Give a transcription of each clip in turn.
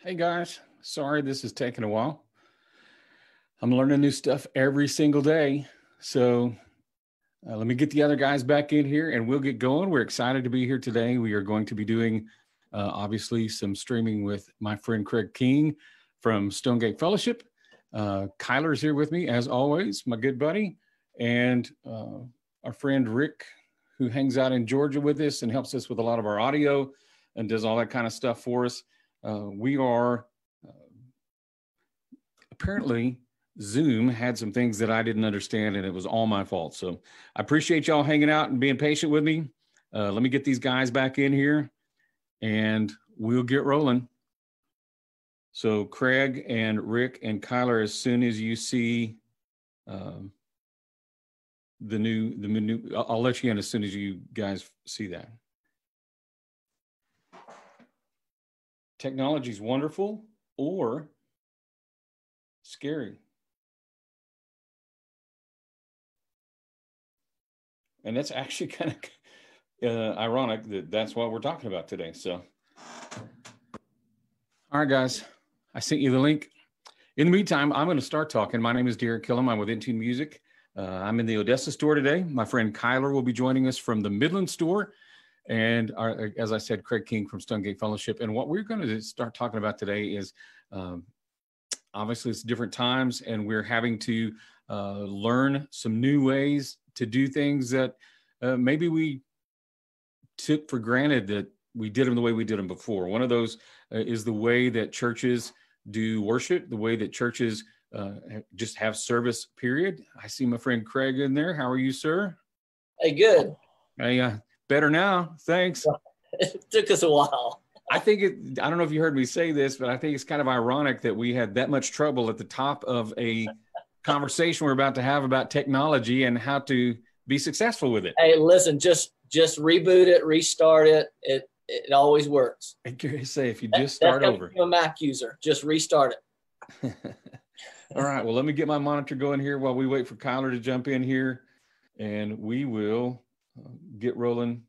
Hey guys, sorry this is taking a while. I'm learning new stuff every single day. So let me get the other guys back in here and we'll get going. We're excited to be here today. We are going to be doing obviously some streaming with my friend Craig King from Stonegate Fellowship. Kyler's here with me as always, my good buddy, and our friend Rick, who hangs out in Georgia with us and helps us with a lot of our audio and does all that kind of stuff for us. We are apparently Zoom had some things that I didn't understand, and it was all my fault. So I appreciate y'all hanging out and being patient with me. Let me get these guys back in here, and we'll get rolling. So Craig and Rick and Kyler, as soon as you see the new, I'll let you in as soon as you guys see that. Technology's wonderful or scary. And that's actually kind of ironic that that's what we're talking about today. So, all right, guys, I sent you the link. In the meantime, I'm going to start talking. My name is Derrick. I'm with Intune Music. I'm in the Odessa store today. My friend Kyler will be joining us from the Midland store. And as I said, Craig King from Stonegate Fellowship. And what we're going to start talking about today is obviously it's different times, and we're having to learn some new ways to do things that maybe we took for granted that we did them the way we did them before. One of those is the way that churches do worship, the way that churches just have service, period. I see my friend Craig in there. How are you, sir? Hey, good. Hey, better now. Thanks. It took us a while. I don't know if you heard me say this, but I think it's kind of ironic that we had that much trouble at the top of a conversation we're about to have about technology and how to be successful with it. Hey, listen, just reboot it, restart it. It always works. I say if you just start over. I'm a Mac user. Just restart it. All right. Well, let me get my monitor going here while we wait for Kyler to jump in here, and we will get rolling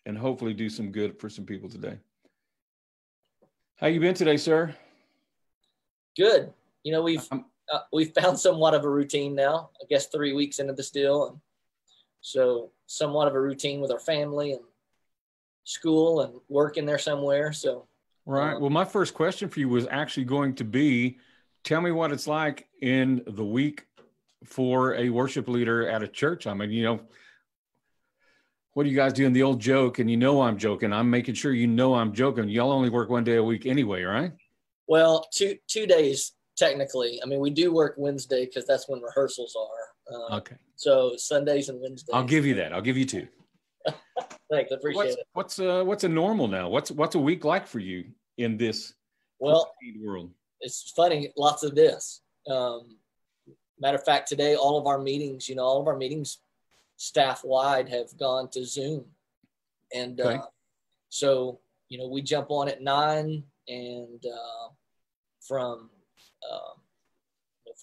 and hopefully do some good for some people today. How you been today, sir? Good. You know, we've found somewhat of a routine now. I guess 3 weeks into this deal, and so somewhat of a routine with our family and school and work in there somewhere. So, right. Well, my first question for you was actually going to be, tell me what it's like in the week for a worship leader at a church. I mean, you know, what are you guys doing? The old joke, and you know I'm joking. I'm making sure you know I'm joking. Y'all only work 1 day a week anyway, right? Well, two days technically. I mean, we do work Wednesday because that's when rehearsals are. Okay. So Sundays and Wednesdays. I'll give you that. I'll give you 2. Thanks, I appreciate it. What's a normal now? What's a week like for you in this world? It's funny, lots of this. Matter of fact, today all of our meetings staff wide have gone to Zoom, and okay. So we jump on at 9, and from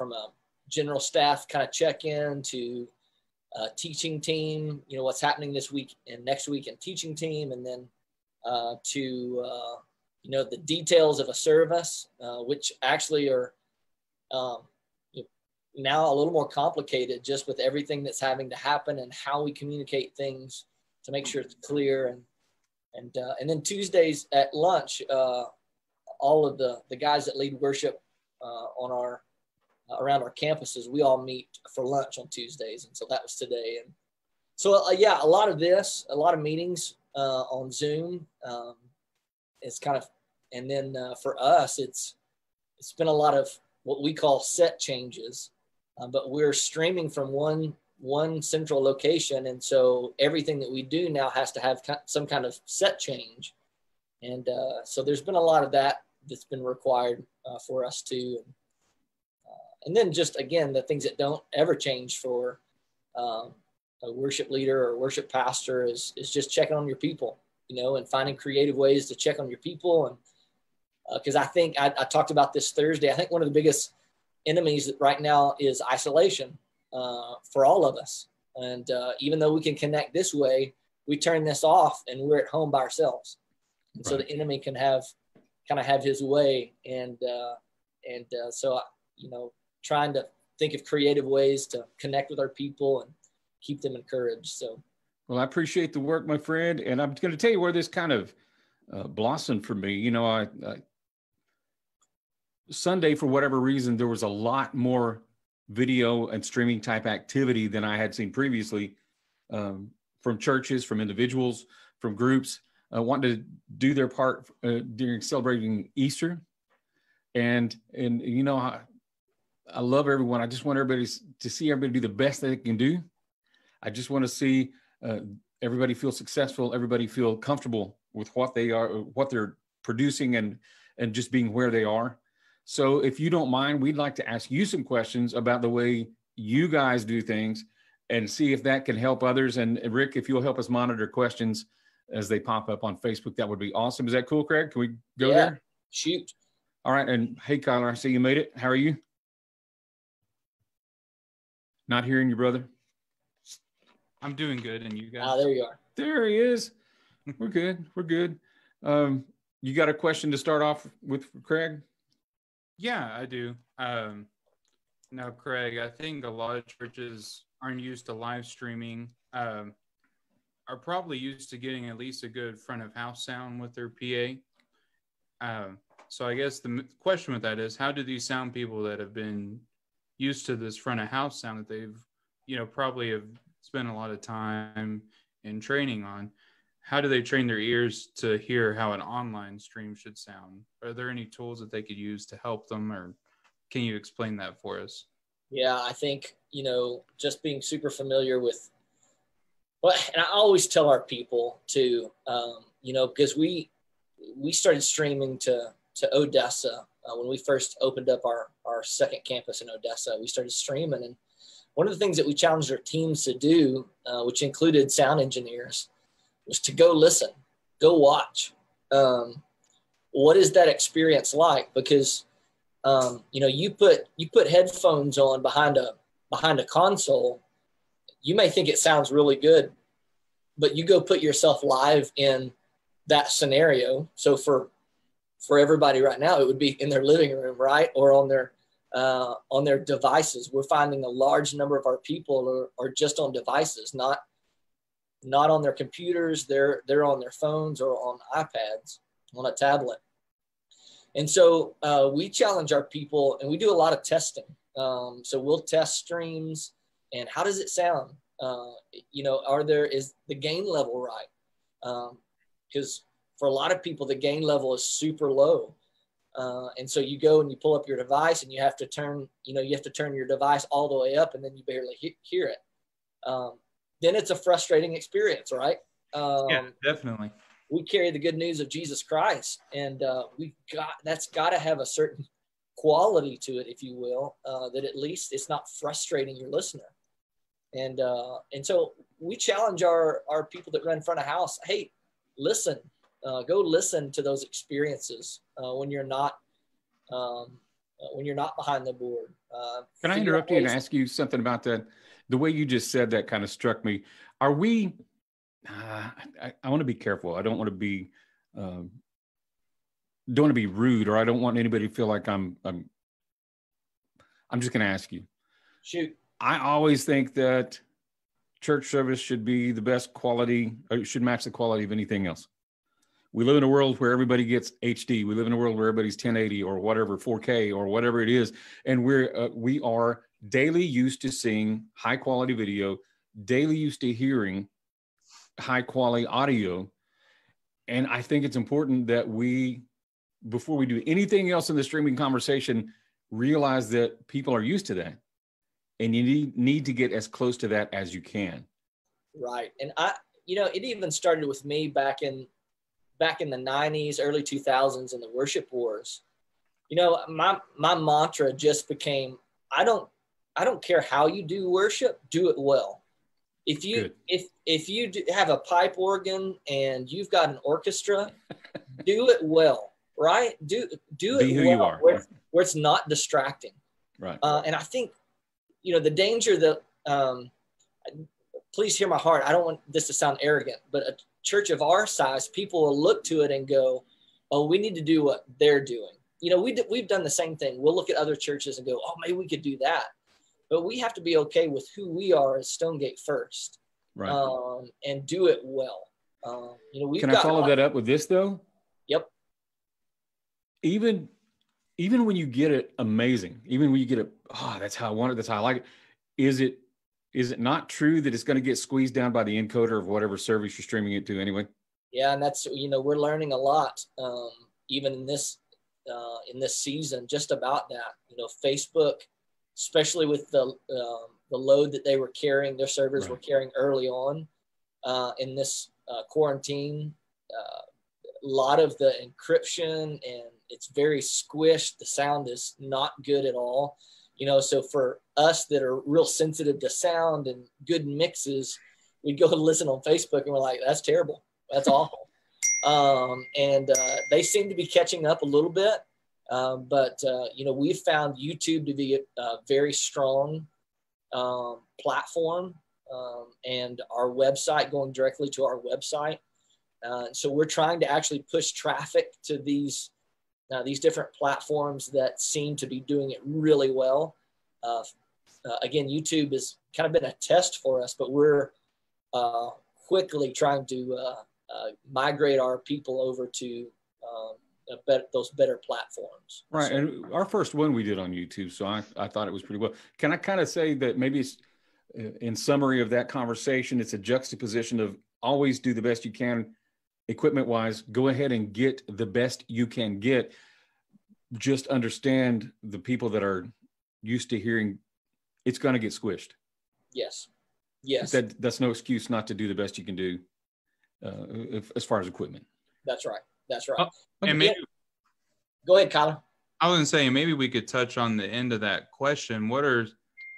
a general staff kind of check in to teaching team, what's happening this week and next week, and teaching team, and then to the details of a service, which actually are now a little more complicated just with everything that's having to happen and how we communicate things to make sure it's clear. And then Tuesdays at lunch, all of the guys that lead worship around our campuses, we all meet for lunch on Tuesdays. And so that was today. And so, yeah, a lot of meetings on Zoom. It's kind of, and then for us, it's been a lot of what we call set changes, but we're streaming from one central location. And so everything that we do now has to have some kind of set change. And so there's been a lot of that's been required for us too. And then just, again, the things that don't ever change for a worship leader or worship pastor is just checking on your people, and finding creative ways to check on your people. And because I think I talked about this Thursday, I think one of the biggest enemies right now is isolation for all of us. And even though we can connect this way, we turn this off and we're at home by ourselves. And so the enemy can have kind of have his way. And so, trying to think of creative ways to connect with our people and keep them encouraged. So, well, I appreciate the work, my friend. And I'm going to tell you where this kind of blossomed for me. Sunday, for whatever reason, there was a lot more video and streaming type activity than I had seen previously, from churches, from individuals, from groups wanting to do their part during celebrating Easter. And I love everyone. I just want everybody to see everybody do the best they can do. I just want to see everybody feel successful, everybody feel comfortable with what they are, what they're producing, and just being where they are. So if you don't mind, we'd like to ask you some questions about the way you guys do things and see if that can help others. And Rick, if you'll help us monitor questions as they pop up on Facebook, that would be awesome. Is that cool, Craig? Can we go there? Shoot. All right. And hey, Kyler, I see you made it. How are you? Not hearing you, brother. I'm doing good. And you guys? Ah, there you are. There he is. We're good. We're good. You got a question to start off with, Craig? Yeah, I do. Now, Craig, I think a lot of churches aren't used to live streaming, are probably used to getting at least a good front of house sound with their PA. So I guess the question with that is, how do these sound people that have been used to this front of house sound that they've, probably have spent a lot of time in training on, how do they train their ears to hear how an online stream should sound? Are there any tools that they could use to help them, or can you explain that for us? Yeah, I think, just being super familiar with, and I always tell our people to, because we started streaming to Odessa when we first opened up our second campus in Odessa. We started streaming, and one of the things that we challenged our teams to do, which included sound engineers, was to go listen, go watch. What is that experience like? Because you put headphones on behind a console, you may think it sounds really good, but you go put yourself live in that scenario. So for everybody right now, it would be in their living room, right? Or on their devices. We're finding a large number of our people are just on devices, not on their computers. They're on their phones or on iPads, on a tablet. And so we challenge our people, and we do a lot of testing. So we'll test streams, and how does it sound? Is the gain level right? Because for a lot of people, the gain level is super low. And so you go and you pull up your device, and you have to turn your device all the way up, and then you barely hear it. Then it's a frustrating experience, right? Yeah, definitely. We carry the good news of Jesus Christ, and that's got to have a certain quality to it, if you will, that at least it's not frustrating your listener. And so we challenge our people that run front of house. Hey, listen, go listen to those experiences when you're not behind the board. Can I interrupt you and ask you something about that? The way you just said that kind of struck me. Are we? I want to be careful. I don't want to be rude, or I don't want anybody to feel like I'm just going to ask you. Shoot. I always think that church service should be the best quality, or it should match the quality of anything else. We live in a world where everybody gets HD. We live in a world where everybody's 1080 or whatever, 4K or whatever it is. And we are daily used to seeing high quality video, daily used to hearing high quality audio. And I think it's important that we, before we do anything else in the streaming conversation, realize that people are used to that. And you need to get as close to that as you can. Right. And it even started with me back in the 90s, early 2000s in the worship wars. My mantra just became, I don't care how you do worship, do it well. If you have a pipe organ and you've got an orchestra, do it well, right? Do it well where it's not distracting. Right. And I think, the danger that, please hear my heart. I don't want this to sound arrogant, but a church of our size, people will look to it and go, oh, we need to do what they're doing. You know, we've done the same thing. We'll look at other churches and go, oh, maybe we could do that. But we have to be okay with who we are as Stonegate first, right? And do it well. You know, Can I follow that up with this though? Yep. Even when you get it amazing, even when you get it, oh, that's how I want it, that's how I like it. Is it not true that it's going to get squeezed down by the encoder of whatever service you're streaming it to anyway? Yeah, and that's, you know, we're learning a lot, even in this season, just about that. You know, Facebook, especially with the load that they were carrying, their servers were carrying early on in this quarantine. A lot of the encryption, and it's very squished. The sound is not good at all. You know, so for us that are real sensitive to sound and good mixes, we'd go and listen on Facebook and we're like, that's terrible. That's awful. And they seem to be catching up a little bit. But you know, we've found YouTube to be a very strong platform, and our website, going directly to our website. So we're trying to actually push traffic to these different platforms that seem to be doing it really well. Again, YouTube has kind of been a test for us, but we're quickly trying to migrate our people over to those better platforms. Right. So, and our first one we did on YouTube, so I thought it was pretty well. Can I kind of say that maybe it's, in summary of that conversation, it's a juxtaposition of always do the best you can equipment wise, go ahead and get the best you can get. Just understand the people that are used to hearing, it's going to get squished. Yes. That's no excuse not to do the best you can do as far as equipment. That's right. And maybe, go ahead, Kyler. I was going to say, maybe we could touch on the end of that question. What are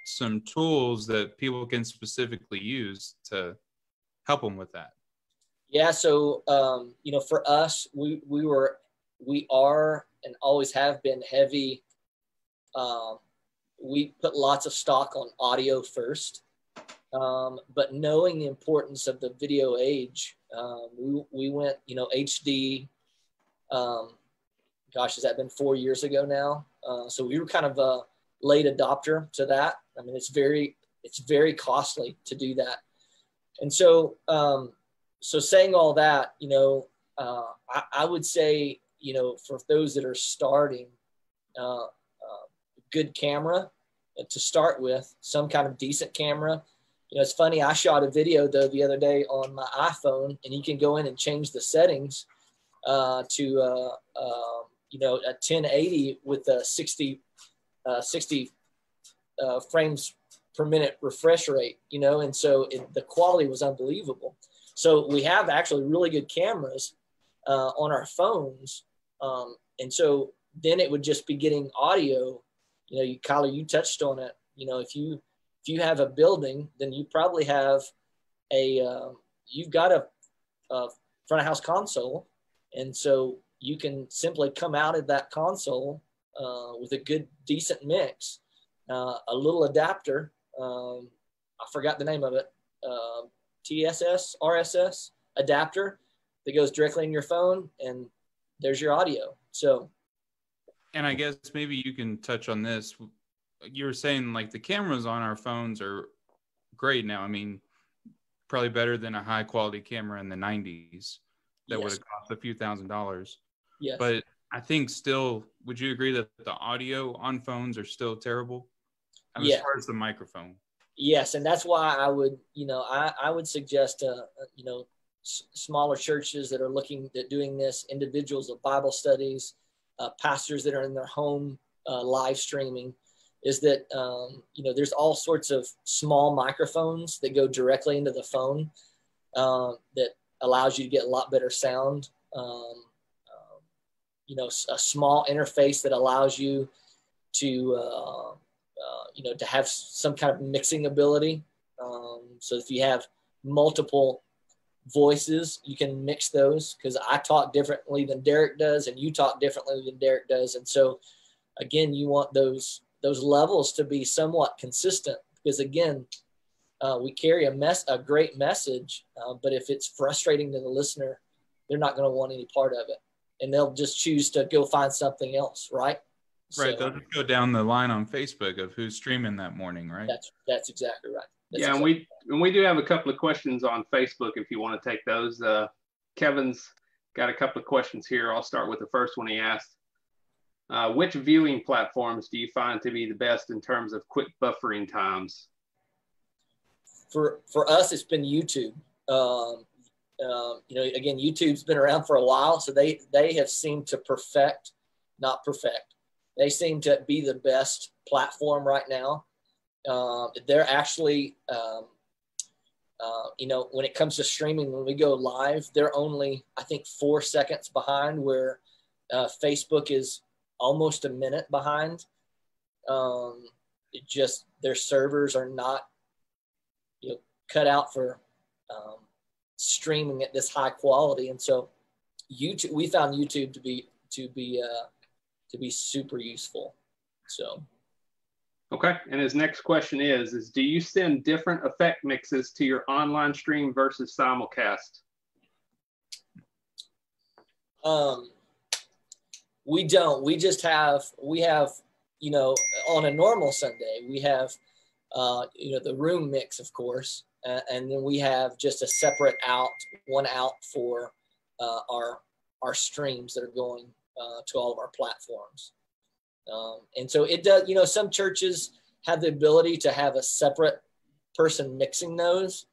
some tools that people can specifically use to help them with that? Yeah. So, you know, for us, we are and always have been heavy. We put lots of stock on audio first, but knowing the importance of the video age, we went, you know, HD. Gosh, has that been 4 years ago now? So we were kind of a late adopter to that. I mean, it's very costly to do that. And so, so saying all that, you know, I would say, you know, for those that are starting, good camera to start with, some kind of decent camera. You know, it's funny, I shot a video though the other day on my iPhone, and you can go in and change the settings to you know, a 1080 with a 60 frames per minute refresh rate, you know, and so the quality was unbelievable. So we have actually really good cameras on our phones, and so then it would just be getting audio. You know, Kyler, you touched on it. You know, if you have a building, then you probably have you've got a front of house console, and so you can simply come out of that console with a good, decent mix, a little adapter. I forgot the name of it. TSS, RSS adapter that goes directly in your phone, and there's your audio. So, and I guess maybe you can touch on this. You were saying like the cameras on our phones are great now. I mean, probably better than a high quality camera in the 90s that would have cost a few $1,000s. Yes. But I think still, would you agree that the audio on phones are still terrible? I mean, as far as the microphone. Yes, and that's why I would, you know, I would suggest, you know, smaller churches that are looking at doing this, individuals of Bible studies, pastors that are in their home live streaming, is that, you know, there's all sorts of small microphones that go directly into the phone that allows you to get a lot better sound. You know, a small interface that allows you to, you know, to have some kind of mixing ability. So if you have multiple voices, you can mix those, because I talk differently than Derrick does, and you talk differently than Derrick does. And so, again, you want those levels to be somewhat consistent, because, again, we carry a great message, but if it's frustrating to the listener, they're not going to want any part of it. and they'll just choose to go find something else, right? Right. They'll just go down the line on Facebook of who's streaming that morning, right? That's exactly right. Yeah, and we do have a couple of questions on Facebook if you want to take those. Kevin's got a couple of questions here. I'll start with the first one he asked. Which viewing platforms do you find to be the best in terms of quick buffering times? For us, it's been YouTube. Again, YouTube's been around for a while, so they have seemed to not perfect. They seem to be the best platform right now. They're actually, when it comes to streaming, when we go live, they're only, I think, 4 seconds behind, where Facebook is almost a minute behind. Their servers are not, cut out for streaming at this high quality, and so we found YouTube to be super useful. So. Okay, and his next question is do you send different effect mixes to your online stream versus simulcast? We don't. We have, on a normal Sunday, we have, the room mix, of course, and then we have just a separate one out for our streams that are going to all of our platforms. And so it does, some churches have the ability to have a separate person mixing those,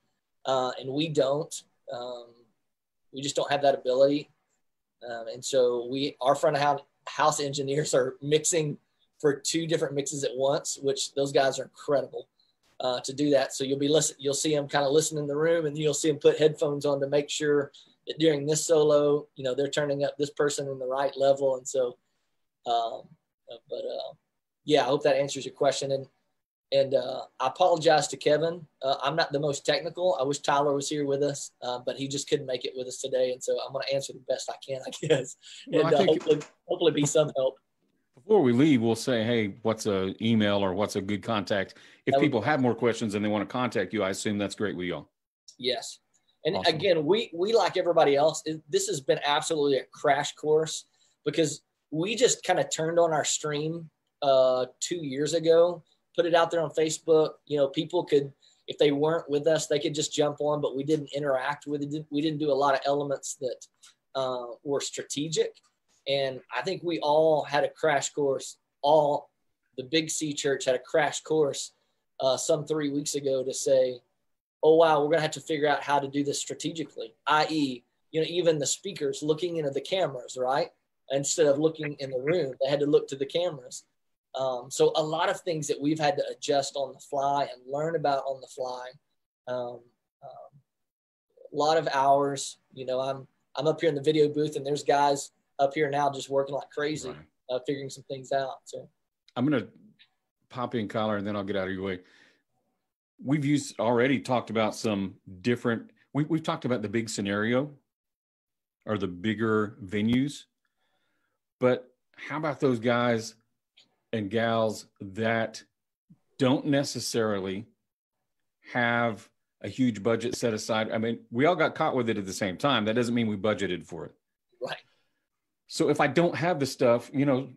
and we don't. We just don't have that ability. And so our front of house engineers are mixing for 2 different mixes at once, which those guys are incredible to do that. So you'll see them kind of listen in the room, and you'll see them put headphones on to make sure that during this solo, they're turning up this person in the right level. And so, I hope that answers your question. And I apologize to Kevin. I'm not the most technical. I wish Tyler was here with us, but he just couldn't make it with us today. And so I'm going to answer the best I can, I guess. Well, and hopefully be some help. Before we leave, we'll say, hey, what's an email or what's a good contact? If people have more questions and they want to contact you, I assume that's great with y'all. Yes. And awesome. Again, we like everybody else. This has been absolutely a crash course, because we just kind of turned on our stream 2 years ago, put it out there on Facebook. People could, if they weren't with us, they could just jump on, but we didn't interact with it. We didn't do a lot of elements that were strategic. And I think we all had a crash course. The Big C Church had a crash course some 3 weeks ago to say, oh, wow, we're going to have to figure out how to do this strategically, i.e., even the speakers looking into the cameras, right? Instead of looking in the room, they had to look to the cameras. So a lot of things that we've had to adjust on the fly and learn about on the fly. A lot of hours, I'm up here in the video booth, and there's guys up here now just working like crazy, right. Figuring some things out. So I'm going to pop in, Kyler, and then I'll get out of your way. We've already talked about some different, we've talked about the big scenario or the bigger venues, but how about those guys and gals that don't necessarily have a huge budget set aside? I mean, we all got caught with it at the same time. That doesn't mean we budgeted for it. Right. So if I don't have the stuff,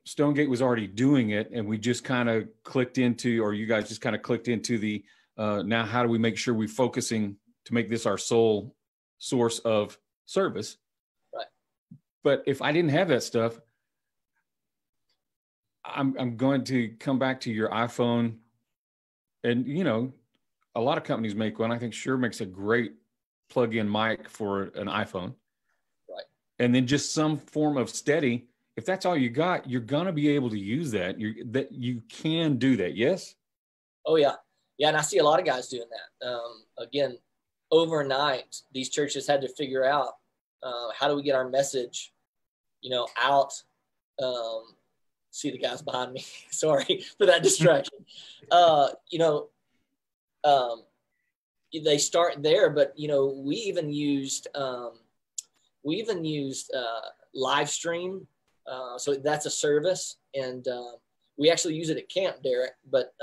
Stonegate was already doing it, and we just kind of clicked into, or you guys just kind of clicked into the, now how do we make sure we're focusing to make this our sole source of service? Right. But if I didn't have that stuff, I'm going to come back to your iPhone, and a lot of companies make one. I think Shure makes a great plug-in mic for an iPhone. Right. And then just some form of steady. If that's all you got, you're gonna be able to use that. You can do that. Yes. Oh yeah, yeah. And I see a lot of guys doing that. Again, overnight, these churches had to figure out how do we get our message, out. See the guys behind me. Sorry for that distraction. They start there, but we even used Livestream. So that's a service, and we actually use it at camp, Derrick. But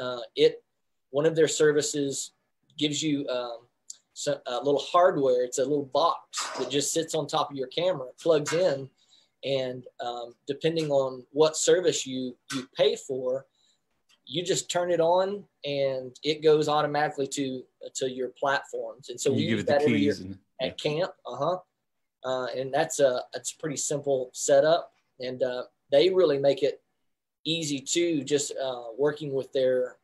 one of their services gives you a little hardware. It's a little box that just sits on top of your camera, plugs in, And depending on what service you pay for, you just turn it on and it goes automatically to your platforms. And so we use that every year at camp. And that's a pretty simple setup. And they really make it easy too, just working with their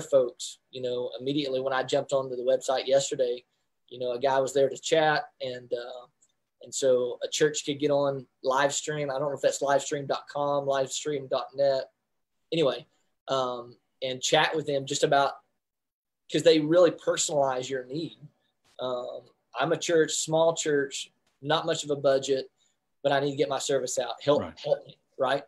folks. You know, immediately when I jumped onto the website yesterday, you know, a guy was there to chat, and so a church could get on Livestream. I don't know if that's livestream.com, livestream.net. Anyway, and chat with them just about, because they really personalize your need. I'm a church, small church, not much of a budget, but I need to get my service out. Help me, right?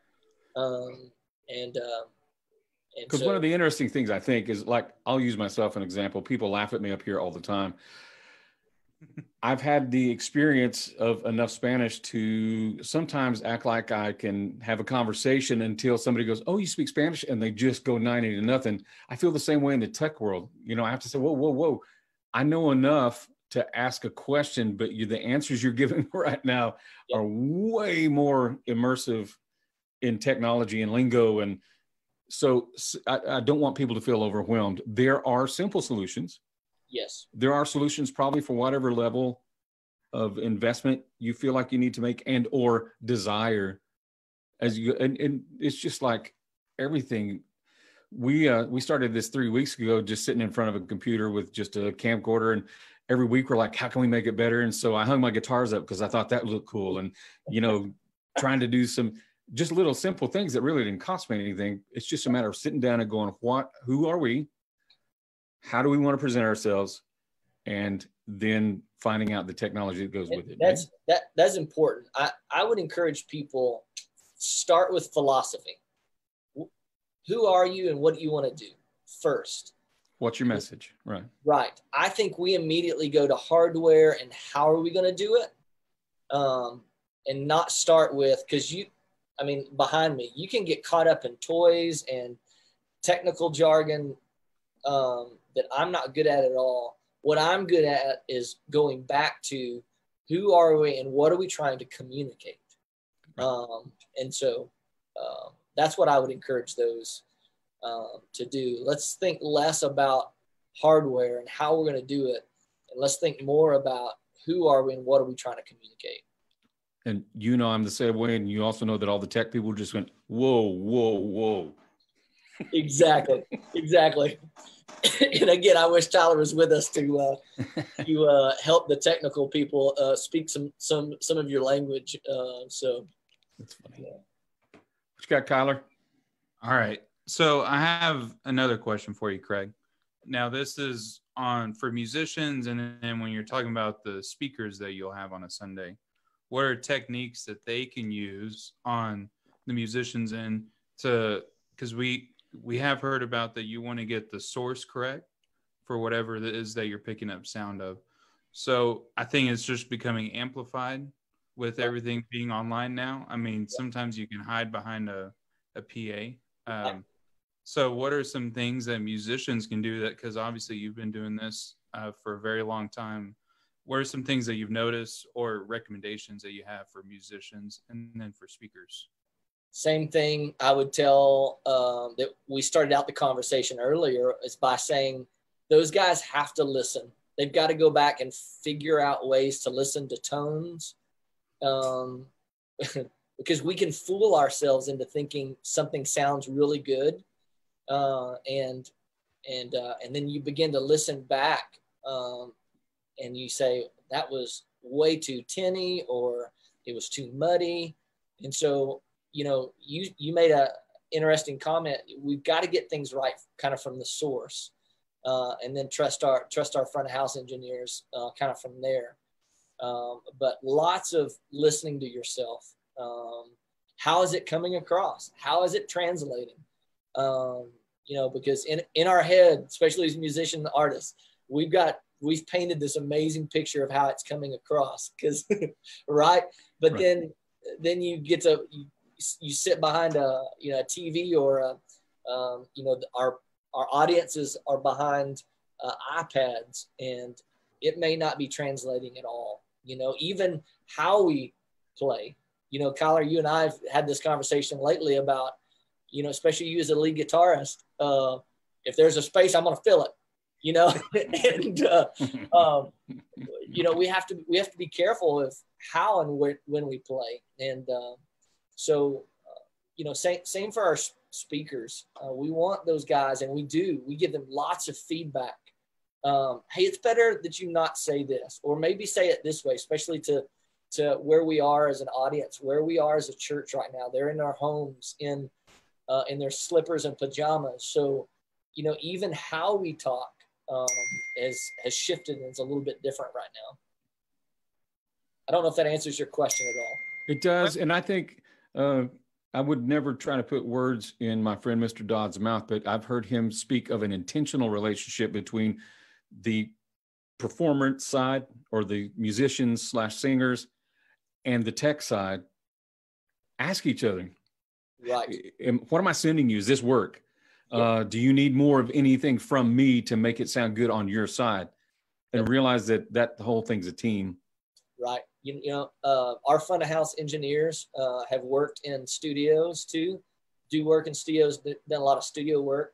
Because one of the interesting things I think is, like, I'll use myself an example. People laugh at me up here all the time. I've had the experience of enough Spanish to sometimes act like I can have a conversation until somebody goes, "Oh, you speak Spanish?" And they just go 90-0. I feel the same way in the tech world. You know, I have to say, whoa. I know enough to ask a question, but the answers you're giving right now are way more immersive in technology and lingo. And so I don't want people to feel overwhelmed. There are simple solutions. Yes. There are solutions probably for whatever level of investment you feel like you need to make and or desire as you, and it's just like everything. We started this 3 weeks ago, just sitting in front of a computer with just a camcorder, and every week we're like, how can we make it better? And so I hung my guitars up because I thought that looked cool, and, you know, trying to do some just little simple things that really didn't cost me anything. It's just a matter of sitting down and going, who are we? How do we want to present ourselves? And then finding out the technology that goes with it. That's important. I would encourage people, start with philosophy. Who are you and what do you want to do first? What's your message? Right. Right. I think we immediately go to hardware and how are we going to do it? And not start with, because behind me, you can get caught up in toys and technical jargon that I'm not good at all. What I'm good at is going back to who are we and what are we trying to communicate? And so that's what I would encourage those to do. Let's think less about hardware and how we're going to do it. And let's think more about who are we and what are we trying to communicate? And you know, I'm the same way. And you also know that all the tech people just went, whoa. Exactly. And again, I wish Tyler was with us to help the technical people speak some of your language. So that's funny. Yeah. What you got, Kyler? All right. So I have another question for you, Craig. Now, this is for musicians, and then when you're talking about the speakers that you'll have on a Sunday, what are techniques that they can use on the musicians because we have heard about that you want to get the source correct for whatever it is that you're picking up sound of. So I think it's just becoming amplified with everything being online now. I mean, sometimes you can hide behind a PA. So what are some things that musicians can do that, because obviously you've been doing this for a very long time. What are some things that you've noticed or recommendations that you have for musicians and then for speakers? Same thing I would tell that we started out the conversation earlier is by saying those guys have to listen. They've got to go back and figure out ways to listen to tones because we can fool ourselves into thinking something sounds really good. And then you begin to listen back and you say, that was way too tinny or it was too muddy. And so, you know, you made a interesting comment. We've got to get things right kind of from the source and then trust our front of house engineers kind of from there. But lots of listening to yourself. How is it coming across? How is it translating? You know, because in our head, especially as musicians and artists, we've painted this amazing picture of how it's coming across because, right. But right. Then you get to, you sit behind a TV or our audiences are behind iPads and it may not be translating at all. You know, even how we play Kyler, you and I have had this conversation lately about, especially you as a lead guitarist, if there's a space, I'm going to fill it, and, we have to be careful of how and when we play. And same for our speakers. We want those guys, and we give them lots of feedback. Hey, it's better that you not say this, or maybe say it this way, especially to where we are as an audience, where we are as a church right now. They're in our homes, in their slippers and pajamas. So, even how we talk has shifted, and it's a little bit different right now. I don't know if that answers your question at all. It does. And I think I would never try to put words in my friend Mr. Dodd's mouth, but I've heard him speak of an intentional relationship between the performance side, or the musicians / singers, and the tech side. Ask each other, right? What am I sending you? Is this work? Yeah. Do you need more of anything from me to make it sound good on your side? And realize that the whole thing's a team. Right. Our front of house engineers have worked in studios too, do work in studios, done a lot of studio work.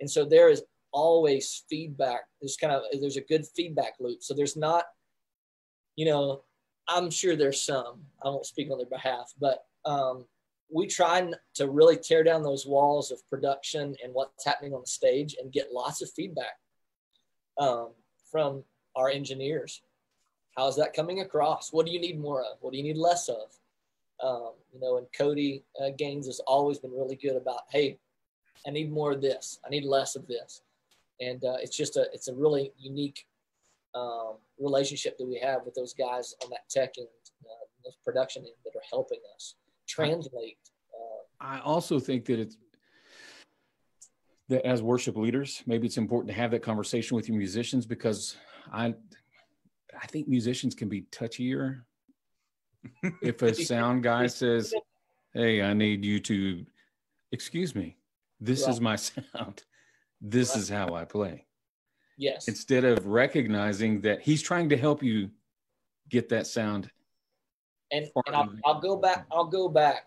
And so there is always feedback. There's a good feedback loop. So there's not, I'm sure there's some, I won't speak on their behalf, but we try to really tear down those walls of production and what's happening on the stage, and get lots of feedback from our engineers. How's that coming across? What do you need more of? What do you need less of? And Cody Gaines has always been really good about, hey, I need more of this. I need less of this. And it's a really unique relationship that we have with those guys on that tech end, those production end, that are helping us translate. I also think that that as worship leaders, maybe it's important to have that conversation with your musicians, because I think musicians can be touchier. If a sound guy says, hey, I need you to, excuse me, this is my sound. This is how I play. Yes. Instead of recognizing that he's trying to help you get that sound. And I'll go back.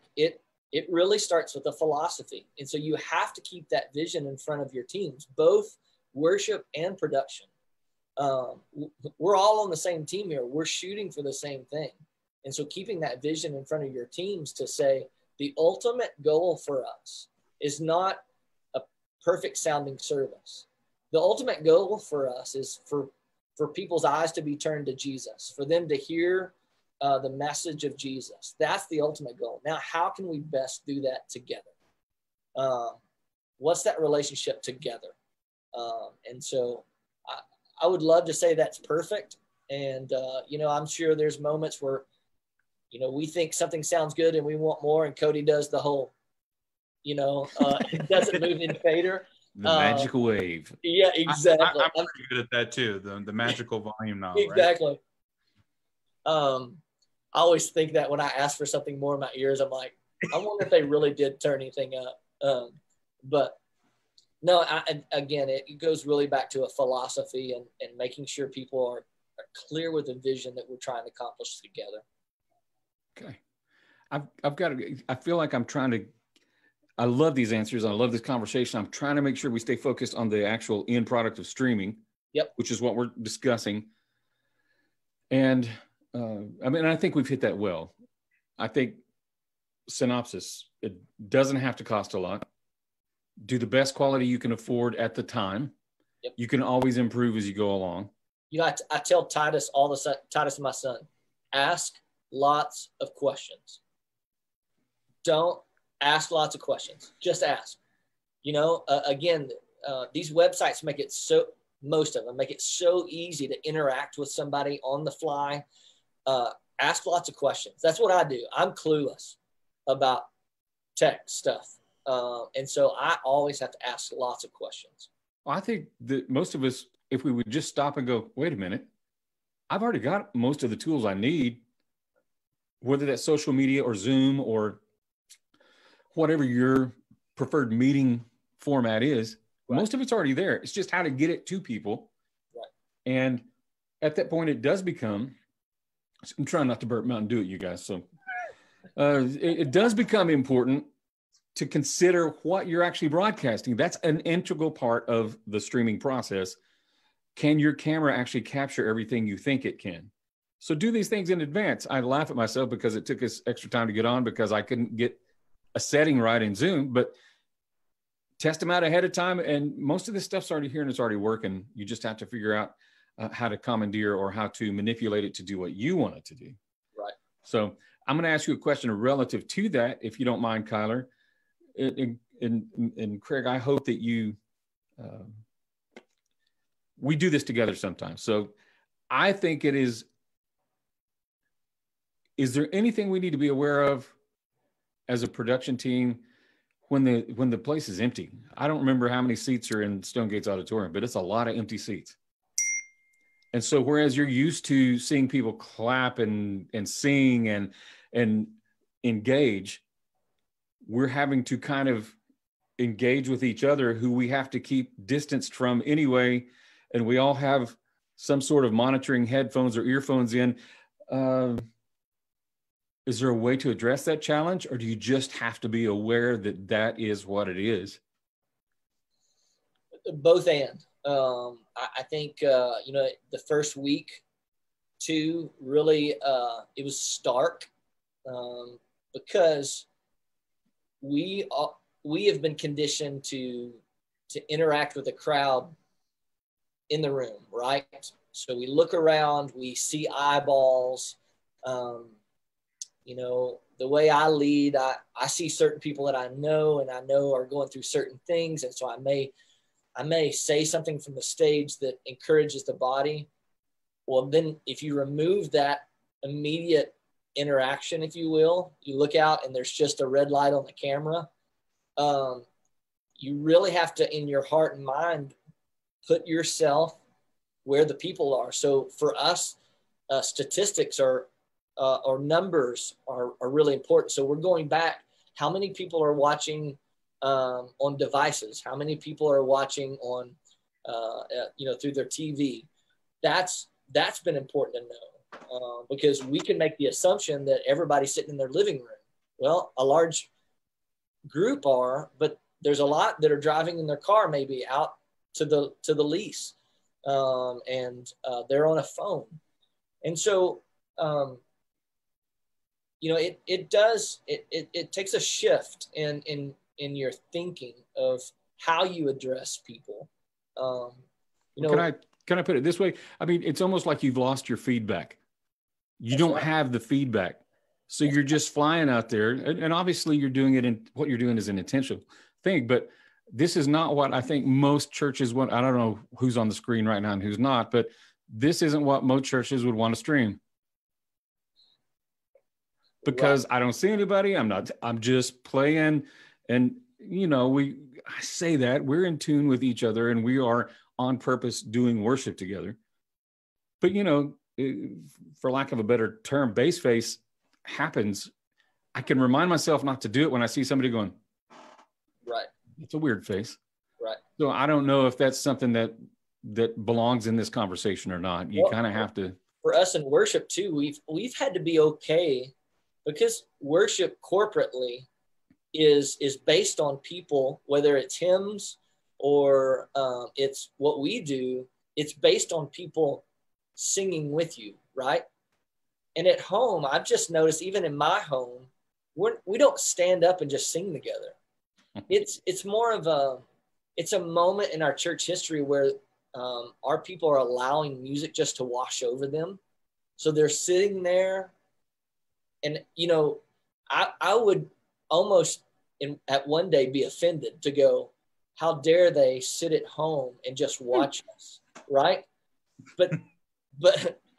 It really starts with a philosophy. And so you have to keep that vision in front of your teams, both worship and production. We're all on the same team here. We're shooting for the same thing. And so keeping that vision in front of your teams to say, the ultimate goal for us is not a perfect sounding service. The ultimate goal for us is for people's eyes to be turned to Jesus, for them to hear the message of Jesus. That's the ultimate goal. Now, how can we best do that together? What's that relationship together? And so I would love to say that's perfect. And, I'm sure there's moments where, we think something sounds good and we want more, and Cody does the whole, it doesn't move in fader. The magical wave. Yeah, exactly. I'm pretty good at that too. The magical volume knob. Exactly. Right? I always think that when I ask for something more in my ears, I'm like, I wonder if they really did turn anything up. But no, again, it goes really back to a philosophy and making sure people are clear with the vision that we're trying to accomplish together. Okay. I feel like I love these answers. I love this conversation. I'm trying to make sure we stay focused on the actual end product of streaming. Yep. Which is what we're discussing. And I think we've hit that well. I think synopsis, it doesn't have to cost a lot. Do the best quality you can afford at the time. Yep. You can always improve as you go along. I tell Titus Titus, my son, ask lots of questions. Don't ask lots of questions. Just ask. Again, these websites make it most of them make it so easy to interact with somebody on the fly. Ask lots of questions. That's what I do. I'm clueless about tech stuff. And so I always have to ask lots of questions. Well, I think that most of us, if we would just stop and go, wait a minute, I've already got most of the tools I need, whether that's social media or Zoom or whatever your preferred meeting format is. Right. Most of it's already there. It's just how to get it to people. Right. And at that point, it does become, I'm trying not to burp Mountain Dew at you guys. So it does become important to consider what you're actually broadcasting. That's an integral part of the streaming process. Can your camera actually capture everything you think it can? So do these things in advance. I laugh at myself because it took us extra time to get on because I couldn't get a setting right in Zoom, but test them out ahead of time. And most of this stuff's already here and it's already working. You just have to figure out how to commandeer or how to manipulate it to do what you want it to do. Right. So I'm going to ask you a question relative to that, if you don't mind, Kyler. And Craig, I hope that you, we do this together sometimes. So I think it is there anything we need to be aware of as a production team when the place is empty? I don't remember how many seats are in Stonegate's auditorium, but it's a lot of empty seats. And so whereas you're used to seeing people clap and sing and engage, we're having to kind of engage with each other who we have to keep distanced from anyway. And we all have some sort of monitoring headphones or earphones in. Is there a way to address that challenge, or do you just have to be aware that that is what it is? Both and. I think, the first week, too, really, it was stark because we have been conditioned to interact with the crowd in the room, right? So we look around, we see eyeballs. The way I lead, I see certain people that I know are going through certain things. And so I may say something from the stage that encourages the body. Well, then if you remove that immediate interaction, if you will, you look out and there's just a red light on the camera. You really have to, in your heart and mind, put yourself where the people are. So for us, statistics or numbers are really important. So we're going back. How many people are watching on devices? How many people are watching on, through their TV? That's been important to know because we can make the assumption that everybody's sitting in their living room. Well, a large group are, but there's a lot that are driving in their car, maybe out to the lease, and they're on a phone, and so. It takes a shift in your thinking of how you address people. Can I put it this way? I mean, it's almost like you've lost your feedback. You don't have the feedback. So you're just flying out there. And obviously you're doing it what you're doing is an intentional thing, but this is not what I think most churches want. I don't know who's on the screen right now and who's not, but this isn't what most churches would want to stream. Because I don't see anybody. I'm just playing. And, I say that we're in tune with each other and we are on purpose doing worship together. But, for lack of a better term, base face happens. I can remind myself not to do it when I see somebody going, right. It's a weird face. Right. So I don't know if that's something that belongs in this conversation or not. You kind of have to. For us in worship too, we've had to be okay. Because worship corporately is based on people, whether it's hymns or it's what we do, it's based on people singing with you, right? And at home, I've just noticed, even in my home, we don't stand up and just sing together. It's more of it's a moment in our church history where our people are allowing music just to wash over them. So they're sitting there. And, I would almost at one day be offended to go, how dare they sit at home and just watch us, right? But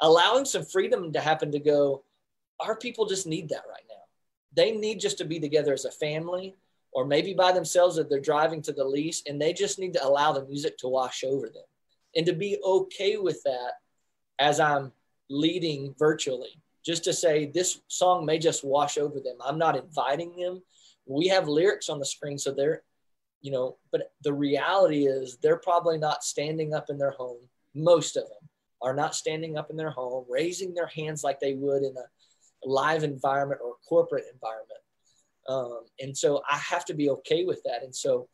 allowing some freedom to happen to go, our people just need that right now. They need just to be together as a family or maybe by themselves if they're driving to the lease, and they just need to allow the music to wash over them and to be okay with that as I'm leading virtually. Just to say this song may just wash over them. I'm not inviting them. We have lyrics on the screen, so they're, but the reality is they're probably not standing up in their home. Most of them are not standing up in their home, raising their hands like they would live environment or corporate environment. And so I have to be okay with that. And so,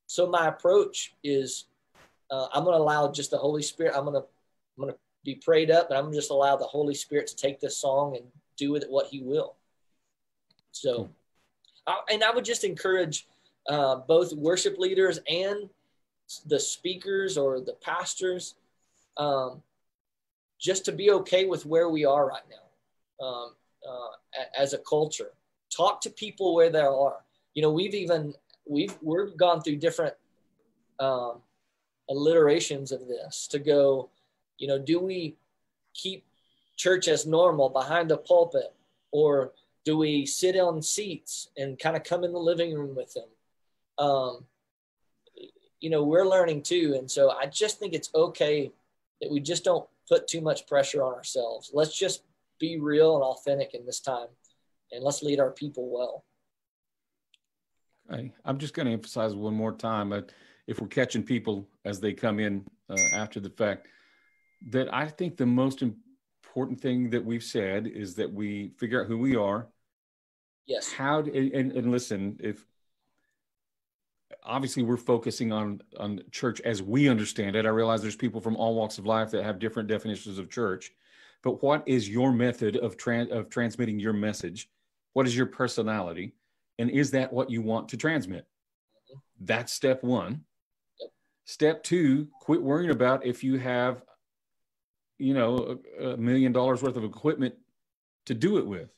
so my approach is, I'm going to allow just the Holy Spirit. I'm going to be prayed up, but I'm going to just allow the Holy Spirit to take this song and do with it what he will. So, and I would just encourage both worship leaders and the speakers or the pastors, just to be okay with where we are right now as a culture. Talk to people where they are. You know, we've gone through different alliterations of this to go, you know, do we keep church as normal behind the pulpit, or do we sit on seats and kind of come in the living room with them? You know, we're learning too. And so I just think it's okay that we just don't put too much pressure on ourselves. Let's just be real and authentic in this time, and let's lead our people well. Okay. I'm just going to emphasize one more time, but if we're catching people as they come in after the fact, that I think the most important thing that we've said is that we figure out who we are. Yes. And listen, if obviously we're focusing on church as we understand it. I realize there's people from all walks of life that have different definitions of church, but what is your method of transmitting your message? What is your personality? And is that what you want to transmit? That's step one. Yep. Step two, quit worrying about if you have, you know, $1 million worth of equipment to do it with.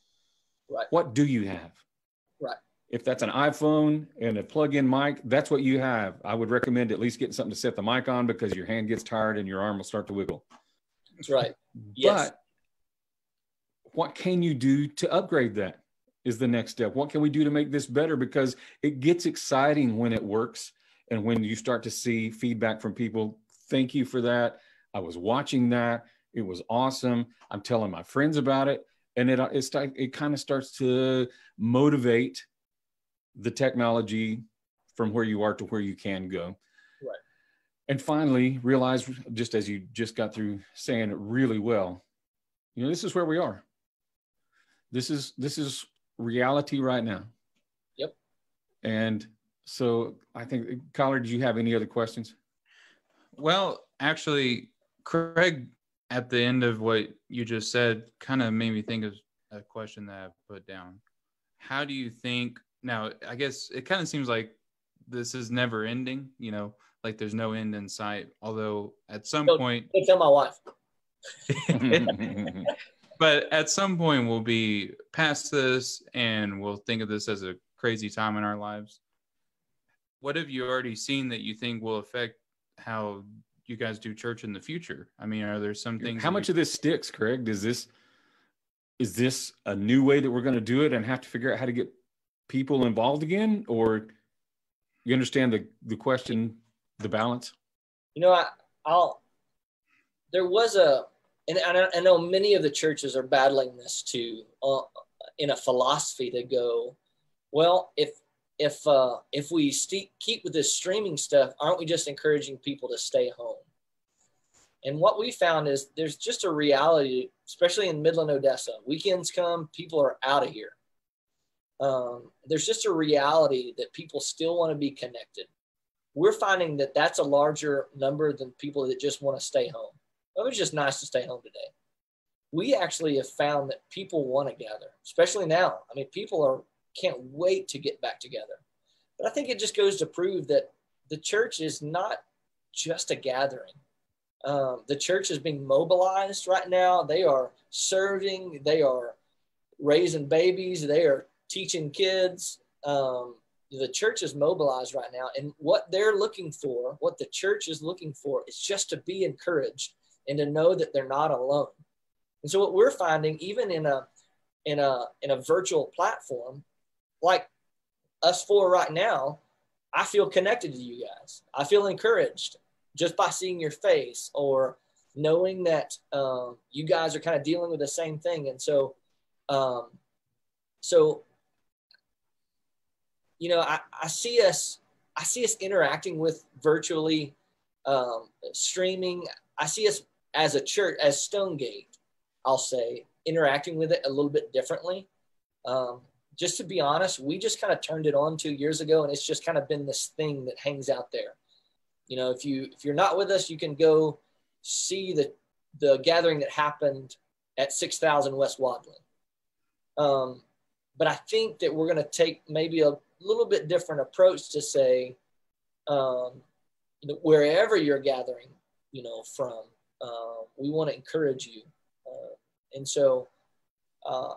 Right. What do you have? Right. If that's an iPhone and a plug-in mic, that's what you have. I would recommend at least getting something to set the mic on, because your hand gets tired and your arm will start to wiggle. That's right. Yes. But what can you do to upgrade that is the next step. What can we do to make this better? Because it gets exciting when it works and when you start to see feedback from people. Thank you for that. I was watching that. It was awesome. I'm telling my friends about it. And it kind of starts to motivate the technology from where you are to where you can go. Right. And finally, realize, just as you just got through saying it really well, you know, this is where we are. This is reality right now. Yep. And so I think, Kyler, do you have any other questions? Well, actually, Craig, at the end of what you just said, kind of made me think of a question that I put down. How do you think, now, I guess it kind of seems like this is never ending, you know, like there's no end in sight, although at some point. Tell my wife. But at some point we'll be past this and we'll think of this as a crazy time in our lives. What have you already seen that you think will affect how you guys do church in the future? I mean, are there some things? How much of this sticks, Craig? Is this a new way that we're going to do it and have to figure out how to get people involved again? Or you understand the question, the balance? You know, there was and I know many of the churches are battling this too, in a philosophy to go, well, if we keep with this streaming stuff, aren't we just encouraging people to stay home? And what we found is there's just a reality, especially in Midland, Odessa. Weekends come, people are out of here. There's just a reality that people still want to be connected. We're finding that that's a larger number than people that just want to stay home. It was just nice to stay home today. We actually have found that people want to gather, especially now. I mean, people can't wait to get back together. But I think it just goes to prove that the church is not just a gathering. The church is being mobilized right now. They are serving. They are raising babies. They are teaching kids. The church is mobilized right now. And what they're looking for, what the church is looking for, is just to be encouraged and to know that they're not alone. And so what we're finding, even in a virtual platform, like us four right now, I feel connected to you guys. I feel encouraged just by seeing your face or knowing that you guys are kind of dealing with the same thing. And so, you know, I see us interacting with virtually streaming. I see us as a church, as Stonegate, I'll say, interacting with it a little bit differently. Just to be honest, we just kind of turned it on 2 years ago, and it's just kind of been this thing that hangs out there. You know, if you're not with us, you can go see the gathering that happened at 6,000 West Wadley. But I think that we're going to take maybe a little bit different approach to say, wherever you're gathering, you know, from, we want to encourage you. And so I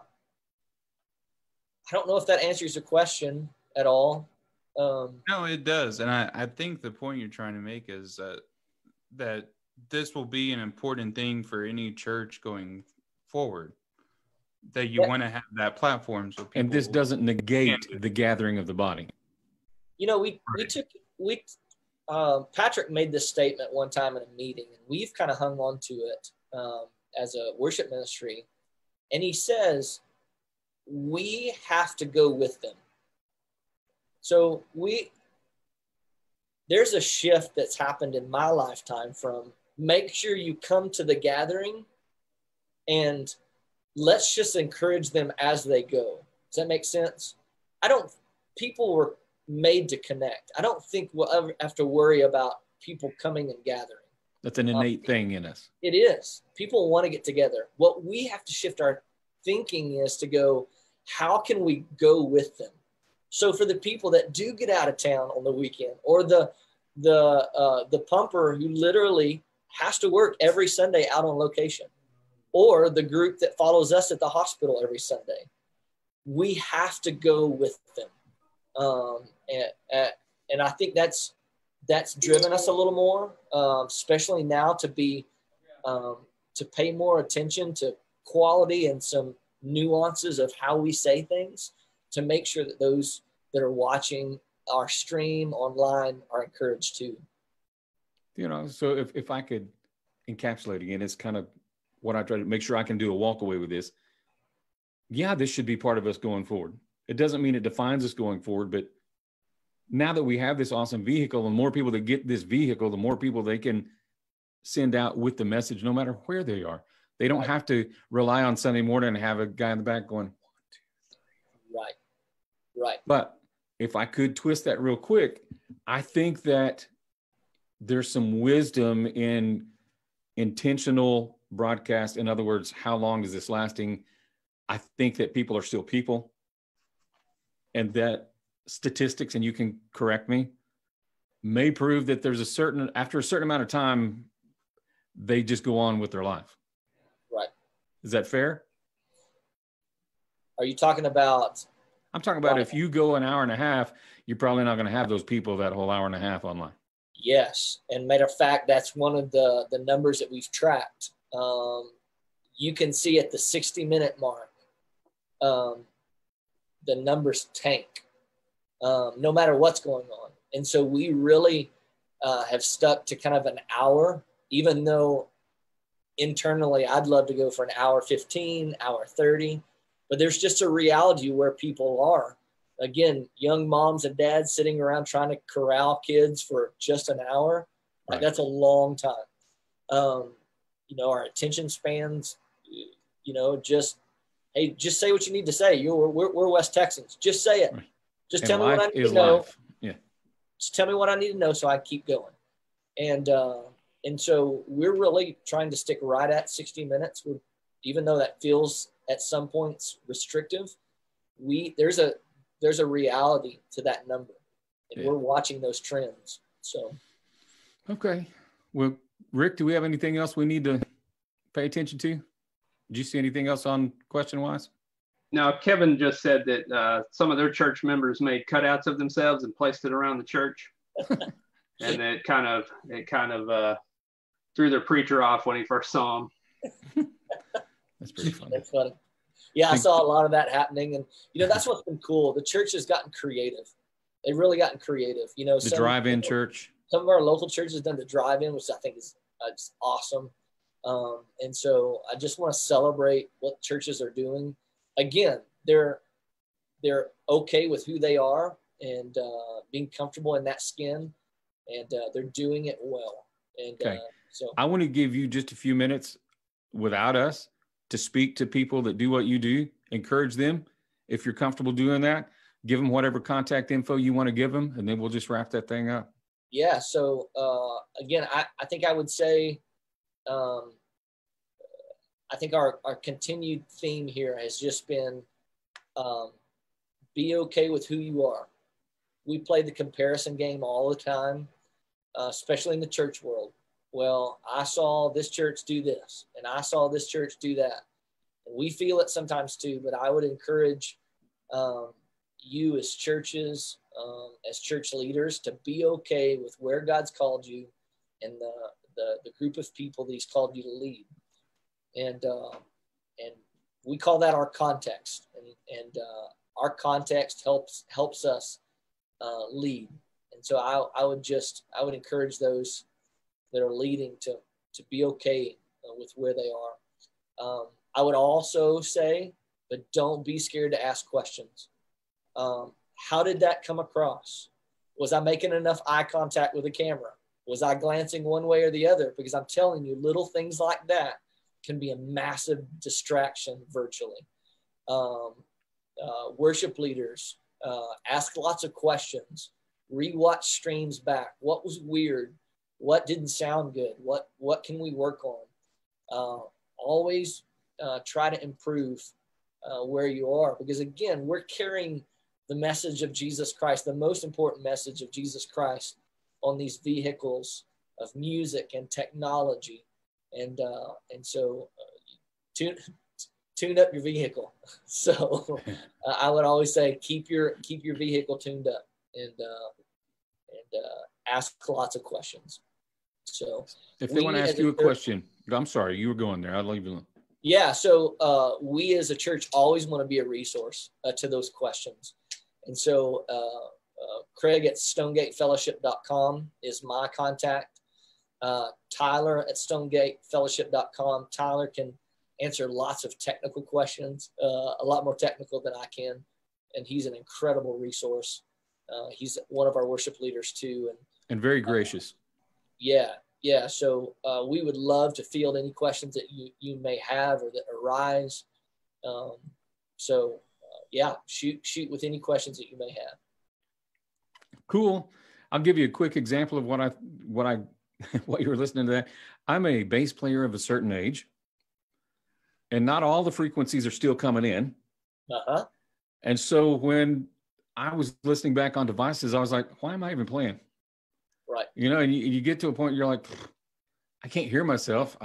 don't know if that answers your question at all. No, it does. And I think the point you're trying to make is that this will be an important thing for any church going forward, that you want to have that platform. So people, and this doesn't negate the gathering of the body. You know, Patrick made this statement one time in a meeting, and we've kind of hung on to it as a worship ministry. And he says, we have to go with them. So there's a shift that's happened in my lifetime from make sure you come to the gathering and let's just encourage them as they go. Does that make sense? People were made to connect. I don't think we'll ever have to worry about people coming and gathering. That's an innate thing in us. It is. People want to get together. What we have to shift our thinking is to go, how can we go with them? So for the people that do get out of town on the weekend, or the pumper who literally has to work every Sunday out on location, or the group that follows us at the hospital every Sunday, we have to go with them. And I think that's driven us a little more, especially now to pay more attention to quality and some nuances of how we say things, to make sure that those that are watching our stream online are encouraged too. You know, so if I could encapsulate again, it's kind of what I try to make sure I can do a walk away with this. Yeah, this should be part of us going forward. It doesn't mean it defines us going forward, but now that we have this awesome vehicle, and more people that get this vehicle, the more people they can send out with the message, no matter where they are. They don't have to rely on Sunday morning and have a guy in the back going, 1, 2, 3. Right. But if I could twist that real quick, I think that there's some wisdom in intentional broadcast. In other words, how long is this lasting? I think that people are still people, and that statistics, and you can correct me, may prove that there's after a certain amount of time, they just go on with their life. Right. Is that fair? Are you talking about? I'm talking about if you go an hour and a half, you're probably not going to have those people that whole hour and a half online. Yes. And matter of fact, that's one of the numbers that we've tracked. You can see at the 60-minute mark, the numbers tank, no matter what's going on. And so we really have stuck to kind of an hour, even though internally I'd love to go for an hour 15, hour 30. But there's just a reality where people are. Again, young moms and dads sitting around trying to corral kids for just an hour. Right. That's a long time. Our attention spans, just say what you need to say. We're West Texans. Just say it. Right. Just tell me what I need to know. Yeah. Just tell me what I need to know so I keep going. And so we're really trying to stick right at 60 minutes, even though that feels at some points restrictive. There's a reality to that number, and we're watching those trends. So, okay. Well, Rick, do we have anything else we need to pay attention to? Did you see anything else on question-wise? Now, Kevin just said that some of their church members made cutouts of themselves and placed it around the church, and it kind of threw their preacher off when he first saw him. That's pretty funny. That's funny. Yeah, I saw a lot of that happening, and that's what's been cool. The church has gotten creative. They've really gotten creative. The drive-in church. Some of our local churches have done the drive-in, which I think is awesome. And so I just want to celebrate what churches are doing. Again, they're okay with who they are and being comfortable in that skin, and they're doing it well. And okay. So I want to give you just a few minutes without us to speak to people that do what you do. Encourage them. If you're comfortable doing that, give them whatever contact info you want to give them, and then we'll just wrap that thing up. Yeah. So again, I think I would say, I think our continued theme here has just been, be okay with who you are. We play the comparison game all the time, especially in the church world. Well, I saw this church do this, and I saw this church do that. And we feel it sometimes too, but I would encourage you as churches, as church leaders, to be okay with where God's called you and the group of people that he's called you to lead. And we call that our context. And our context helps us lead. And so I would encourage those that are leading to be okay with where they are. I would also say, but don't be scared to ask questions. How did that come across? Was I making enough eye contact with the camera? Was I glancing one way or the other? Because I'm telling you, little things like that can be a massive distraction virtually. Worship leaders, ask lots of questions, rewatch streams back. What was weird? What didn't sound good? What can we work on? Always try to improve where you are, because again, we're carrying the message of Jesus Christ, the most important message of Jesus Christ, on these vehicles of music and technology. And so tune up your vehicle. So I would always say, keep your vehicle tuned up and ask lots of questions. So if they want to ask you a question, I'm sorry, you were going there. I'll leave you alone. Yeah. So we as a church always want to be a resource to those questions. And so Craig at stonegatefellowship.com is my contact. Tyler at stonegatefellowship.com. Tyler can answer lots of technical questions, a lot more technical than I can. And he's an incredible resource. He's one of our worship leaders too. And very gracious. Yeah. So we would love to field any questions that you may have or that arise. Shoot with any questions that you may have. Cool. I'll give you a quick example of what you were listening to that. I'm a bass player of a certain age, and not all the frequencies are still coming in. Uh-huh. And so when I was listening back on devices, I was like, why am I even playing? Right. And you get to a point you're like, I can't hear myself.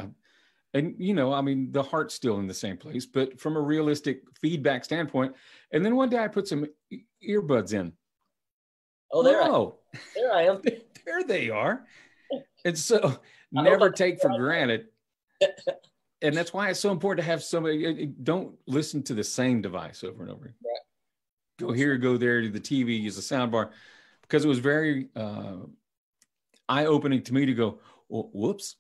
The heart's still in the same place, but from a realistic feedback standpoint. And then one day I put some earbuds in. Oh, there I am. There they are. And so never take for granted. And that's why it's so important to have somebody. Don't listen to the same device over and over. Right. Go here, go there, to the TV, use the sound bar, because it was very eye-opening to me to go, well, whoops,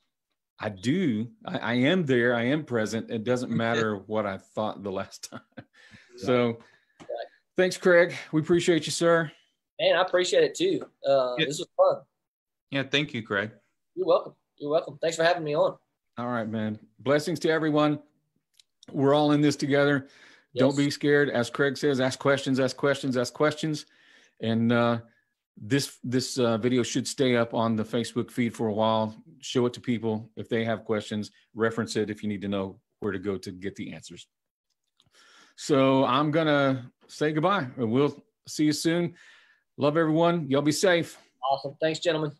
I am there, I am present. It doesn't matter what I thought the last time. Right. So thanks, Craig. We appreciate you, sir. Man, I appreciate it too. This was fun. Yeah, thank you, Craig. You're welcome. Thanks for having me on. All right, man. Blessings to everyone. We're all in this together. Yes. Don't be scared. As Craig says, ask questions. And this video should stay up on the Facebook feed for a while. Show it to people if they have questions. Reference it if you need to know where to go to get the answers. So I'm going to say goodbye. We'll see you soon. Love everyone. Y'all be safe. Awesome. Thanks, gentlemen.